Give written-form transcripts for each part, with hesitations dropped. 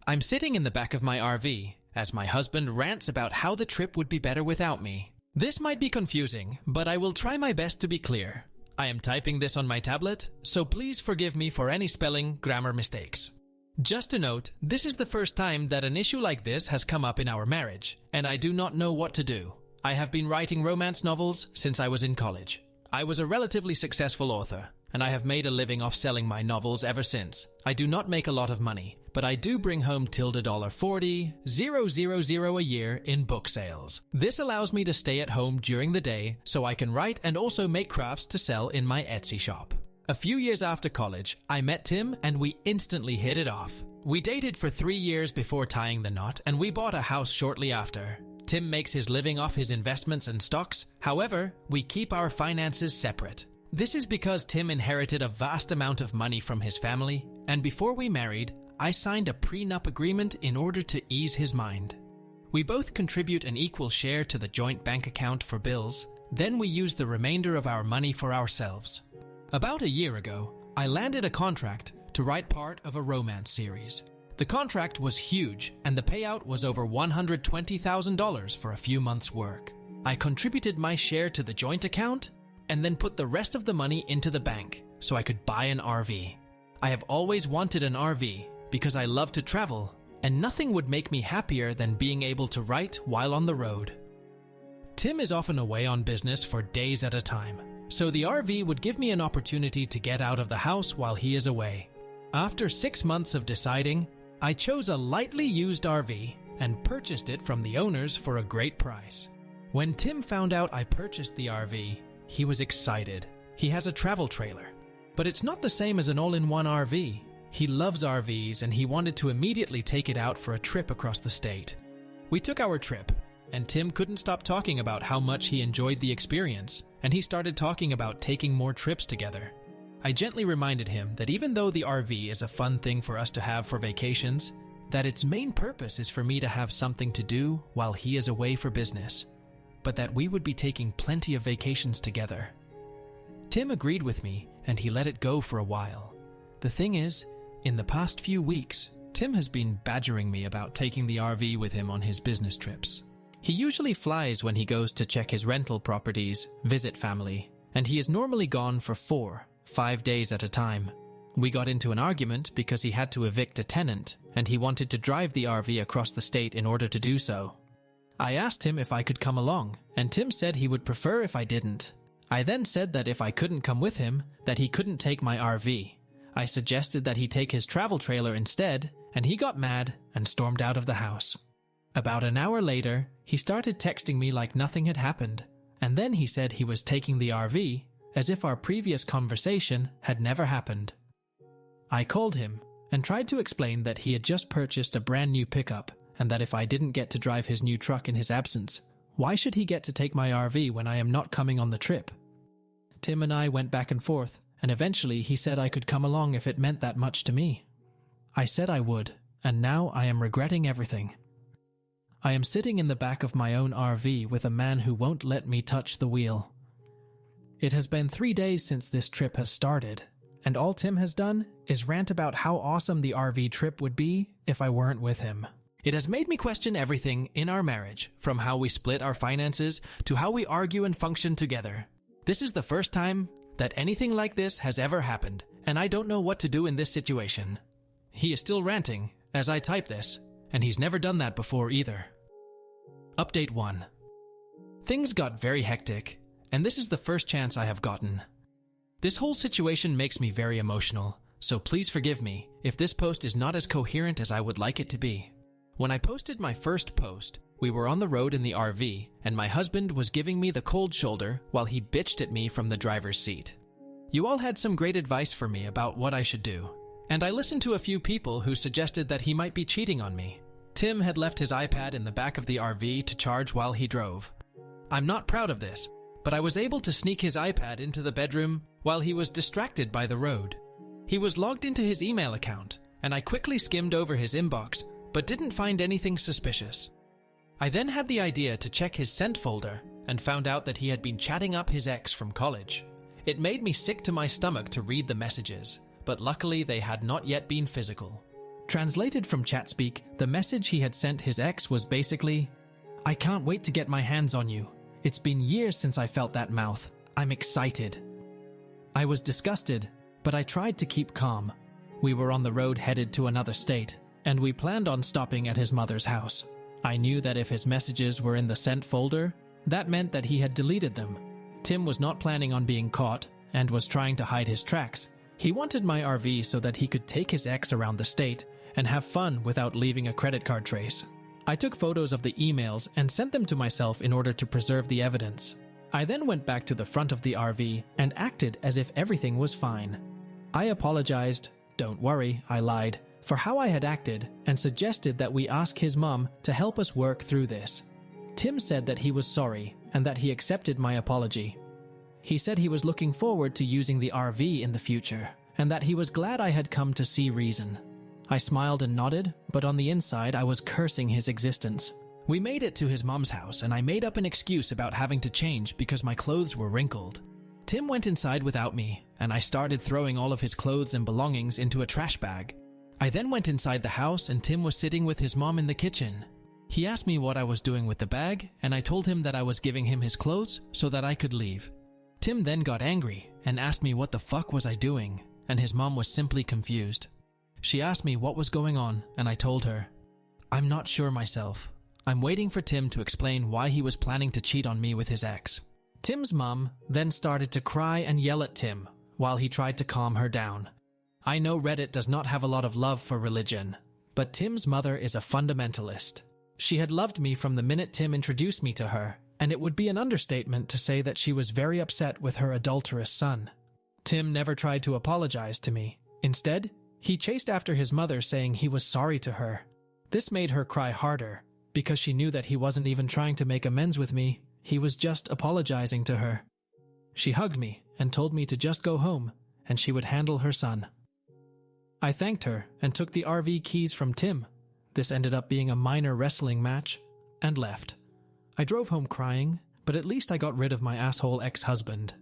I'm sitting in the back of my RV as my husband rants about how the trip would be better without me. This might be confusing, but I will try my best to be clear. I am typing this on my tablet, so please forgive me for any spelling, grammar mistakes. Just to note, this is the first time that an issue like this has come up in our marriage, and I do not know what to do. I have been writing romance novels since I was in college. I was a relatively successful author, and I have made a living off selling my novels ever since. I do not make a lot of money, but I do bring home $40,000 a year in book sales. This allows me to stay at home during the day so I can write and also make crafts to sell in my Etsy shop. A few years after college, I met Tim and we instantly hit it off. We dated for 3 years before tying the knot, and we bought a house shortly after. Tim makes his living off his investments and stocks. However, we keep our finances separate. This is because Tim inherited a vast amount of money from his family, and before we married, I signed a prenup agreement in order to ease his mind. We both contribute an equal share to the joint bank account for bills, then we use the remainder of our money for ourselves. About a year ago, I landed a contract to write part of a romance series. The contract was huge, and the payout was over $120,000 for a few months' work. I contributed my share to the joint account, and then put the rest of the money into the bank so I could buy an RV. I have always wanted an RV because I love to travel, and nothing would make me happier than being able to write while on the road. Tim is often away on business for days at a time, so the RV would give me an opportunity to get out of the house while he is away. After 6 months of deciding, I chose a lightly used RV and purchased it from the owners for a great price. When Tim found out I purchased the RV, he was excited. He has a travel trailer, but it's not the same as an all-in-one RV. He loves RVs and he wanted to immediately take it out for a trip across the state. We took our trip, and Tim couldn't stop talking about how much he enjoyed the experience, and he started talking about taking more trips together. I gently reminded him that even though the RV is a fun thing for us to have for vacations, that its main purpose is for me to have something to do while he is away for business, but that we would be taking plenty of vacations together. Tim agreed with me, and he let it go for a while. The thing is, in the past few weeks, Tim has been badgering me about taking the RV with him on his business trips. He usually flies when he goes to check his rental properties, visit family, and he is normally gone for 4-5 days at a time. We got into an argument because he had to evict a tenant, and he wanted to drive the RV across the state in order to do so. I asked him if I could come along, and Tim said he would prefer if I didn't. I then said that if I couldn't come with him, that he couldn't take my RV. I suggested that he take his travel trailer instead, and he got mad and stormed out of the house. About an hour later, he started texting me like nothing had happened, and then he said he was taking the RV, as if our previous conversation had never happened. I called him and tried to explain that he had just purchased a brand new pickup, and that if I didn't get to drive his new truck in his absence, why should he get to take my RV when I am not coming on the trip? Tim and I went back and forth, and eventually he said I could come along if it meant that much to me. I said I would, and now I am regretting everything. I am sitting in the back of my own RV with a man who won't let me touch the wheel. It has been 3 days since this trip has started, and all Tim has done is rant about how awesome the RV trip would be if I weren't with him. It has made me question everything in our marriage, from how we split our finances to how we argue and function together. This is the first time that anything like this has ever happened, and I don't know what to do in this situation. He is still ranting as I type this, and he's never done that before either. Update 1. Things got very hectic, and this is the first chance I have gotten. This whole situation makes me very emotional, so please forgive me if this post is not as coherent as I would like it to be. When I posted my first post, we were on the road in the RV, and my husband was giving me the cold shoulder while he bitched at me from the driver's seat. You all had some great advice for me about what I should do, and I listened to a few people who suggested that he might be cheating on me. Tim had left his iPad in the back of the RV to charge while he drove. I'm not proud of this, but I was able to sneak his iPad into the bedroom while he was distracted by the road. He was logged into his email account, and I quickly skimmed over his inbox, but didn't find anything suspicious. I then had the idea to check his sent folder and found out that he had been chatting up his ex from college. It made me sick to my stomach to read the messages, but luckily they had not yet been physical. Translated from ChatSpeak, the message he had sent his ex was basically, "I can't wait to get my hands on you. It's been years since I felt that mouth. I'm excited." I was disgusted, but I tried to keep calm. We were on the road headed to another state, and we planned on stopping at his mother's house. I knew that if his messages were in the sent folder, that meant that he had deleted them. Tim was not planning on being caught and was trying to hide his tracks. He wanted my RV so that he could take his ex around the state and have fun without leaving a credit card trace. I took photos of the emails and sent them to myself in order to preserve the evidence. I then went back to the front of the RV and acted as if everything was fine. I apologized, don't worry, I lied, for how I had acted and suggested that we ask his mom to help us work through this. Tim said that he was sorry and that he accepted my apology. He said he was looking forward to using the RV in the future and that he was glad I had come to see reason. I smiled and nodded, but on the inside I was cursing his existence. We made it to his mom's house and I made up an excuse about having to change because my clothes were wrinkled. Tim went inside without me and I started throwing all of his clothes and belongings into a trash bag. I then went inside the house and Tim was sitting with his mom in the kitchen. He asked me what I was doing with the bag and I told him that I was giving him his clothes so that I could leave. Tim then got angry and asked me what the fuck was I doing, and his mom was simply confused. She asked me what was going on and I told her, "I'm not sure myself. I'm waiting for Tim to explain why he was planning to cheat on me with his ex." Tim's mom then started to cry and yell at Tim while he tried to calm her down. I know Reddit does not have a lot of love for religion, but Tim's mother is a fundamentalist. She had loved me from the minute Tim introduced me to her, and it would be an understatement to say that she was very upset with her adulterous son. Tim never tried to apologize to me. Instead, he chased after his mother saying he was sorry to her. This made her cry harder, because she knew that he wasn't even trying to make amends with me, he was just apologizing to her. She hugged me and told me to just go home, and she would handle her son. I thanked her and took the RV keys from Tim. This ended up being a minor wrestling match, and left. I drove home crying, but at least I got rid of my asshole ex-husband.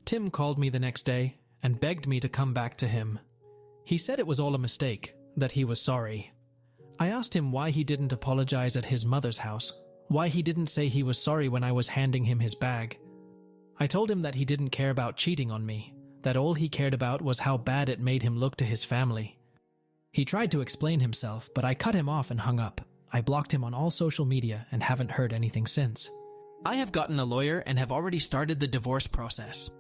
Tim called me the next day and begged me to come back to him. He said it was all a mistake, that he was sorry. I asked him why he didn't apologize at his mother's house, why he didn't say he was sorry when I was handing him his bag. I told him that he didn't care about cheating on me, that all he cared about was how bad it made him look to his family. He tried to explain himself, but I cut him off and hung up. I blocked him on all social media and haven't heard anything since. I have gotten a lawyer and have already started the divorce process.